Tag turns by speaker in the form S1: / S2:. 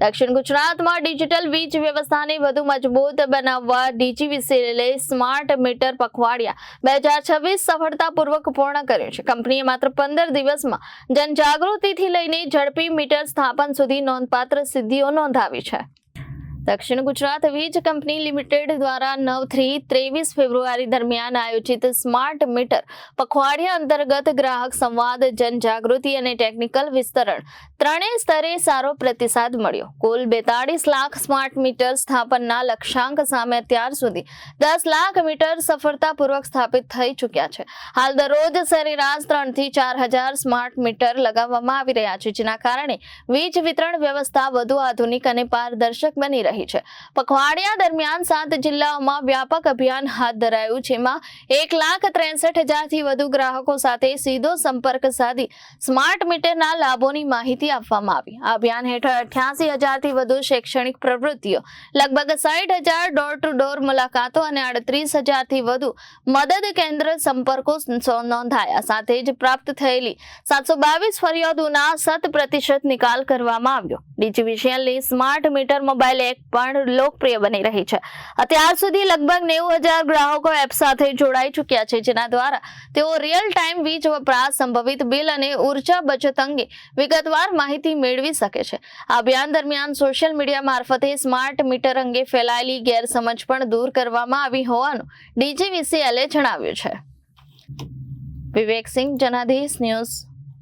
S1: દક્ષિણ ગુજરાતમાં ડિજિટલ વીજ વ્યવસ્થાને વધુ મજબૂત બનાવવા ડીજીવીસીએલે સ્માર્ટ મીટર પખવાડિયા 2026 સફળતાપૂર્વક પૂર્ણ કર્યું છે। કંપનીએ માત્ર 15 દિવસમાં જનજાગૃતિથી લઈને ઝડપી મીટર સ્થાપન સુધી નોંધપાત્ર સિદ્ધિઓ નોંધાવી છે। દક્ષિણ ગુજરાત વીજ કંપની લિમિટેડ દ્વારા 9થી 23 ફેબ્રુઆરી દરમિયાન આયોજિત સ્માર્ટ મીટર પખવાડિયા અંતર્ગત ગ્રાહક સંવાદ, જનજાગૃતિ અને ટેકનિકલ વિસ્તરણ ત્રણેય સ્તરે સારો પ્રતિસાદ મળ્યો। કુલ 42 લાખ સ્માર્ટ મીટર સ્થાપનના લક્ષ્યાંક સામે અત્યાર સુધી 10 લાખ મીટર સફળતાપૂર્વક સ્થાપિત થઈ ચૂક્યા છે। હાલ દરરોજ સરેરાશ 3થી 4 હજાર સ્માર્ટ મીટર લગાવવામાં આવી રહ્યા છે, જેના કારણે વીજ વિતરણ વ્યવસ્થા વધુ આધુનિક અને પારદર્શક બની રહી છે। પખવાડિયા દરમિયાન 7 જિલ્લાઓમાં વ્યાપક અભિયાન હાથ ધરાયું, જેમાં 1,63,000 થી વધુ ગ્રાહકો સાથે સીધો સંપર્ક સાધી સ્માર્ટ મીટરના લાભોની માહિતી આપવામાં આવી। આ અભિયાન હેઠળ 88,000 થી વધુ શૈક્ષણિક પ્રવૃત્તિઓ, લગભગ 60,000 ડોર ટુ ડોર મુલાકાતો અને 38,000 થી વધુ મદદ કેન્દ્ર સંપર્કો નોંધાયા। સાથે જ પ્રાપ્ત થયેલી 722 ફરિયાદોના 100% નિકાલ કરવામાં આવ્યો। ડીજીવીસીએલની સ્માર્ટ મીટર મોબાઈલ એપ પણ લોકપ્રિય બની રહી છે। અત્યાર સુધી લગભગ 90,000 ગ્રાહકો એપ સાથે જોડાઈ ચૂક્યા છે, જેના દ્વારા તેઓ રિયલ ટાઈમ વીજ વપરાશ, સંભવિત બિલ અને ઉર્જા બચત અંગે વિગતવાર માહિતી મેળવી શકે છે। આ અભિયાન દરમિયાન સોશિયલ મીડિયા મારફતે સ્માર્ટ મીટર અંગે ફેલાયેલી ગેરસમજ પણ દૂર કરવામાં આવી હોવાનું ડીજીવીસીએલે જણાવ્યું છે। વિવેક સિંહ, જનાદેશ ન્યૂઝ।